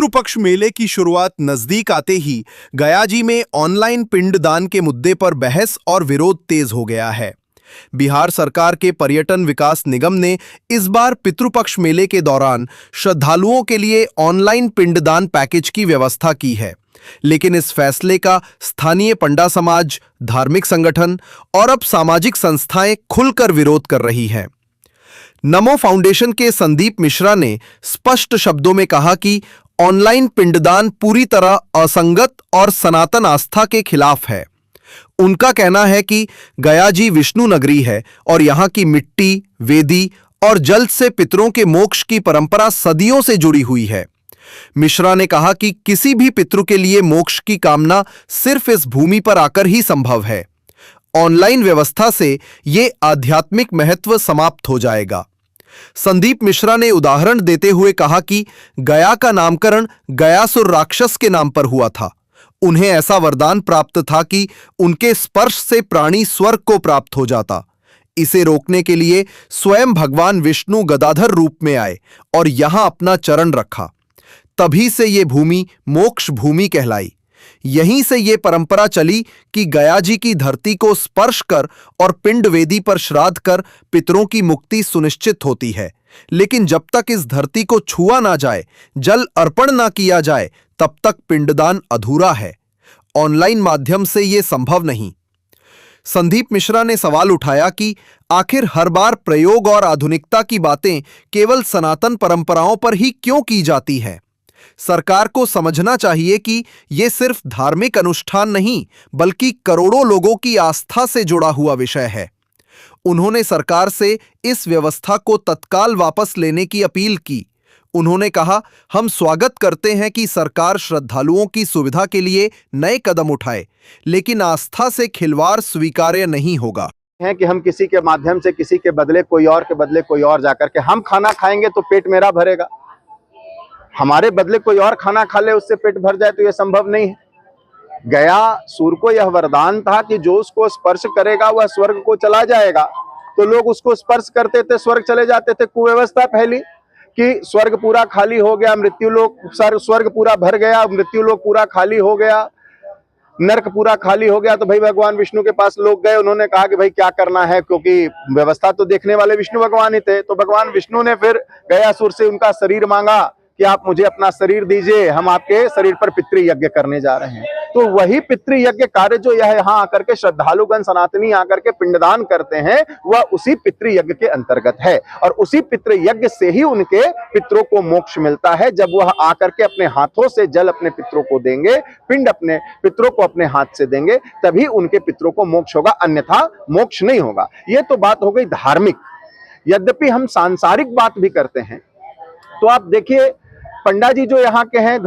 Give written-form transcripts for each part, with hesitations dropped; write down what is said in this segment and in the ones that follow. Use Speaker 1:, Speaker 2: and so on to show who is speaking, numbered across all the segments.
Speaker 1: पितृपक्ष मेले की शुरुआत नजदीक आते ही गयाजी में ऑनलाइन पिंडदान के मुद्दे पर बहस और विरोध तेज हो गया है। बिहार सरकार के पर्यटन विकास निगम ने इस बार पितृपक्ष मेले के दौरान श्रद्धालुओं के लिए ऑनलाइन पिंडदान पैकेज की व्यवस्था की है, लेकिन इस फैसले का स्थानीय पंडा समाज, धार्मिक संगठन और अब सामाजिक संस्थाएं खुलकर विरोध कर रही हैं। नमो फाउंडेशन के संदीप मिश्रा ने स्पष्ट शब्दों में कहा कि ऑनलाइन पिंडदान पूरी तरह असंगत और सनातन आस्था के खिलाफ है। उनका कहना है कि गयाजी विष्णु नगरी है और यहां की मिट्टी, वेदी और जल से पितरों के मोक्ष की परंपरा सदियों से जुड़ी हुई है। मिश्रा ने कहा कि किसी भी पितृ के लिए मोक्ष की कामना सिर्फ इस भूमि पर आकर ही संभव है। ऑनलाइन व्यवस्था से ये आध्यात्मिक महत्व समाप्त हो जाएगा। संदीप मिश्रा ने उदाहरण देते हुए कहा कि गया का नामकरण गयासुर राक्षस के नाम पर हुआ था। उन्हें ऐसा वरदान प्राप्त था कि उनके स्पर्श से प्राणी स्वर्ग को प्राप्त हो जाता। इसे रोकने के लिए स्वयं भगवान विष्णु गदाधर रूप में आए और यहां अपना चरण रखा। तभी से ये भूमि मोक्ष भूमि कहलाई। यहीं से ये परंपरा चली कि गयाजी की धरती को स्पर्श कर और पिंड वेदी पर श्राद्ध कर पितरों की मुक्ति सुनिश्चित होती है। लेकिन जब तक इस धरती को छुआ ना जाए, जल अर्पण ना किया जाए, तब तक पिंडदान अधूरा है। ऑनलाइन माध्यम से ये संभव नहीं। संदीप मिश्रा ने सवाल उठाया कि आखिर हर बार प्रयोग और आधुनिकता की बातें केवल सनातन परंपराओं पर ही क्यों की जाती हैं? सरकार को समझना चाहिए कि यह सिर्फ धार्मिक अनुष्ठान नहीं, बल्कि करोड़ों लोगों की आस्था से जुड़ा हुआ विषय है। उन्होंने सरकार से इस व्यवस्था को तत्काल वापस लेने की अपील की। उन्होंने कहा, हम स्वागत करते हैं कि सरकार श्रद्धालुओं की सुविधा के लिए नए कदम उठाए, लेकिन आस्था से खिलवाड़ स्वीकार्य नहीं होगा।
Speaker 2: है कि हम किसी के माध्यम से किसी के बदले कोई और के बदले कोई और जाकर के हम खाना खाएंगे तो पेट मेरा भरेगा, हमारे बदले कोई और खाना खा ले उससे पेट भर जाए, तो यह संभव नहीं है। गया सूर को यह वरदान था कि जो उसको स्पर्श करेगा वह स्वर्ग को चला जाएगा। तो लोग उसको स्पर्श करते थे, स्वर्ग चले जाते थे। कुव्यवस्था फैली कि स्वर्ग पूरा खाली हो गया, मृत्यु लोक, स्वर्ग पूरा भर गया, मृत्यु लोक पूरा खाली हो गया, नरक पूरा खाली हो गया। तो भाई भगवान विष्णु के पास लोग गए, उन्होंने कहा कि भाई क्या करना है, क्योंकि व्यवस्था तो देखने वाले विष्णु भगवान ही थे। तो भगवान विष्णु ने फिर गयासुर से उनका शरीर मांगा कि आप मुझे अपना शरीर दीजिए, हम आपके शरीर पर पितृ यज्ञ करने जा रहे हैं। तो वही पितृ यज्ञ कार्य जो यह यहाँ आकर के श्रद्धालुगण सनातनी आकर के पिंडदान करते हैं, वह उसी पितृ यज्ञ के अंतर्गत है। और उसी पितृ यज्ञ से ही उनके पितरों को मोक्ष मिलता है। जब वह आकर के अपने हाथों से जल अपने पितरों को देंगे, पिंड अपने पितरों को अपने हाथ से देंगे, तभी उनके पितरों को मोक्ष होगा, अन्यथा मोक्ष नहीं होगा। ये तो बात हो गई धार्मिक। यद्यपि हम सांसारिक बात भी करते हैं। तो आप देखिए, पंडा जी जो यहाँ के हैं,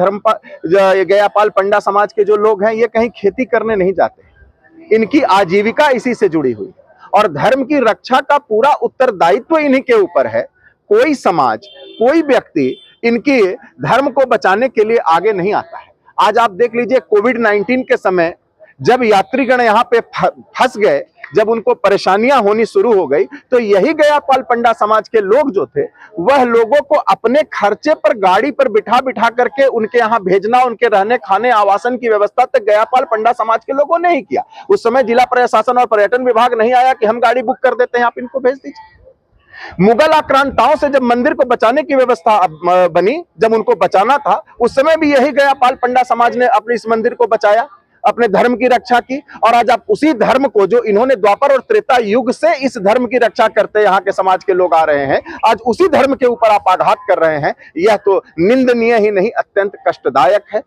Speaker 2: गयापाल पंडा समाज के जो लोग हैं, ये कहीं खेती करने नहीं जाते। इनकी आजीविका इसी से जुड़ी हुई और धर्म की रक्षा का पूरा उत्तरदायित्व इन्हीं के ऊपर है। कोई समाज, कोई व्यक्ति इनकी धर्म को बचाने के लिए आगे नहीं आता है। आज आप देख लीजिए, कोविड-19 के समय जब यात्रीगण यहाँ पे फंस गए, जब उनको परेशानियां होनी शुरू हो गई, तो यही गयापाल पंडा समाज के लोग जो थे, वह लोगों को अपने खर्चे पर गाड़ी पर बिठा बिठा करके उनके यहाँ भेजना, उनके रहने खाने आवासन की व्यवस्था तक गयापाल पंडा समाज के लोगों ने ही किया। उस समय जिला प्रशासन और पर्यटन विभाग नहीं आया कि हम गाड़ी बुक कर देते हैं, आप इनको भेज दीजिए। मुगल आक्रांताओं से जब मंदिर को बचाने की व्यवस्था बनी, जब उनको बचाना था, उस समय भी यही गयापाल पंडा समाज ने अपने इस मंदिर को बचाया, अपने धर्म की रक्षा की। और आज आप उसी धर्म को, जो इन्होंने द्वापर और त्रेता युग से इस धर्म की रक्षा करते यहाँ के समाज के लोग आ रहे हैं, आज उसी धर्म के ऊपर आप आघात कर रहे हैं। यह तो निंदनीय ही नहीं, अत्यंत कष्टदायक है।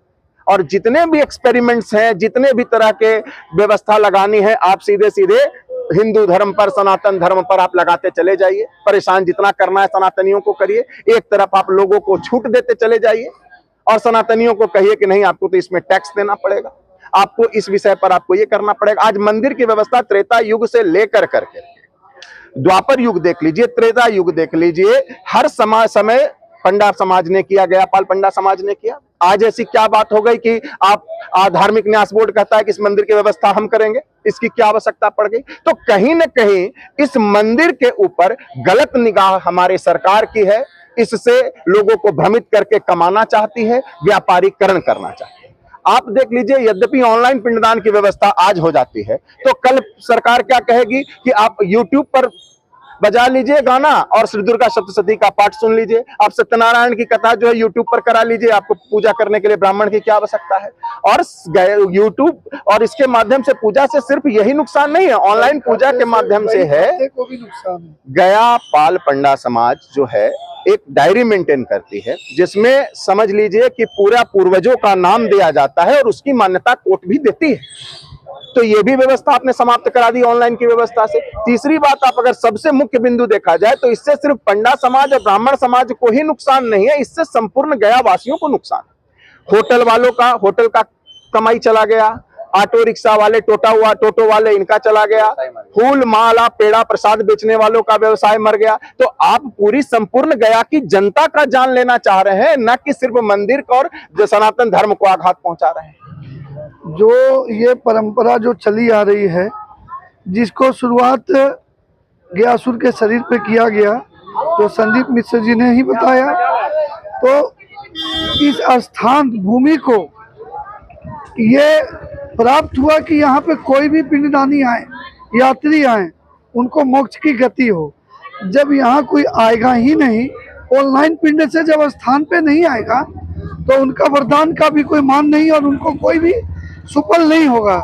Speaker 2: और जितने भी एक्सपेरिमेंट्स हैं, जितने भी तरह के व्यवस्था लगानी है, आप सीधे सीधे हिंदू धर्म पर, सनातन धर्म पर आप लगाते चले जाइए। परेशान जितना करना है सनातनियों को करिए। एक तरफ आप लोगों को छूट देते चले जाइए और सनातनियों को कहिए कि नहीं, आपको तो इसमें टैक्स देना पड़ेगा, आपको इस विषय पर आपको ये करना पड़ेगा। आज मंदिर की व्यवस्था त्रेता युग से लेकर करके द्वापर युग देख लीजिए, त्रेता युग देख लीजिए, हर समय पंडा समाज ने किया, गयापाल पंडा समाज ने किया। आज ऐसी क्या बात हो गई कि आप धार्मिक न्यास बोर्ड कहता है कि इस मंदिर की व्यवस्था हम करेंगे, इसकी क्या आवश्यकता पड़ गई? तो कहीं न कहीं इस मंदिर के ऊपर गलत निगाह हमारे सरकार की है, इससे लोगों को भ्रमित करके कमाना चाहती है, व्यापारीकरण करना चाहती है। आप देख लीजिए, यद्यपि ऑनलाइन पिंडदान की व्यवस्था आज हो जाती है, तो कल सरकार क्या कहेगी कि आप YouTube पर बजा लीजिए गाना और श्री दुर्गा सप्तशती का पाठ सुन लीजिए, आप सत्यनारायण की कथा जो है YouTube पर करा लीजिए, आपको पूजा करने के लिए ब्राह्मण की क्या आवश्यकता है। और YouTube और इसके माध्यम से पूजा से सिर्फ यही नुकसान नहीं है, ऑनलाइन पूजा के माध्यम से है,
Speaker 3: को भी नुकसान है।
Speaker 2: गया पाल पंडा समाज जो है एक डायरी मेंटेन करती है, जिसमें समझ लीजिए कि पूरा पूर्वजों का नाम दिया जाता है और उसकी मान्यता कोर्ट भी देती है। तो ये भी व्यवस्था आपने समाप्त करा दी ऑनलाइन की व्यवस्था से। तीसरी बात, आप अगर सबसे मुख्य बिंदु देखा जाए तो इससे सिर्फ पंडा समाज और ब्राह्मण समाज को ही नुकसान नहीं है, इससे संपूर्ण गया वासियों को नुकसान है। होटल वालों का, होटल का कमाई चला गया, ऑटो रिक्शा वाले, टोटो वाले, इनका चला गया, फूल माला पेड़ा प्रसाद बेचने वालों का व्यवसाय मर गया। तो आप पूरी संपूर्ण गया की जनता का जान लेना चाह रहे हैं, न कि सिर्फ मंदिर को और सनातन धर्म को आघात पहुंचा रहे हैं।
Speaker 3: जो ये परंपरा जो चली आ रही है, जिसको शुरुआत गयासुर के शरीर पे किया गया, तो संदीप मिश्र जी ने ही बताया। तो इस स्थान भूमि को ये प्राप्त हुआ कि यहाँ पे कोई भी पिंडदानी आए, यात्री आए, उनको मोक्ष की गति हो। जब यहाँ कोई आएगा ही नहीं, ऑनलाइन पिंड से जब स्थान पे नहीं आएगा, तो उनका वरदान का भी कोई मान नहीं और उनको कोई भी सुफल नहीं होगा,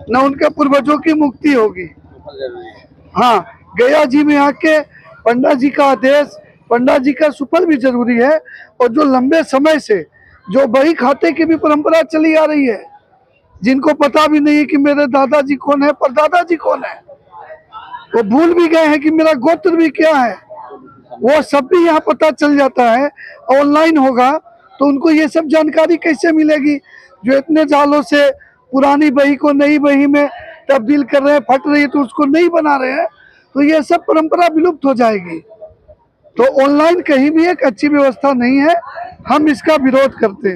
Speaker 3: न उनके पूर्वजों की मुक्ति होगी। हाँ, गया जी में आके पंडा जी का आदेश, पंडा जी का सुफल भी जरूरी है। और जो लंबे समय से जो बही खाते की भी परंपरा चली आ रही है, जिनको पता भी नहीं है कि मेरे दादाजी कौन है, परदादा जी कौन है, वो भूल भी गए हैं कि मेरा गोत्र भी क्या है, वो सब भी यहाँ पता चल जाता है। ऑनलाइन होगा तो उनको ये सब जानकारी कैसे मिलेगी? जो इतने सालों से पुरानी बही को नई बही में तब्दील कर रहे हैं, फट रही है तो उसको नहीं बना रहे हैं, तो ये सब परंपरा विलुप्त हो जाएगी। तो ऑनलाइन कहीं भी एक अच्छी व्यवस्था नहीं है, हम इसका विरोध करते हैं।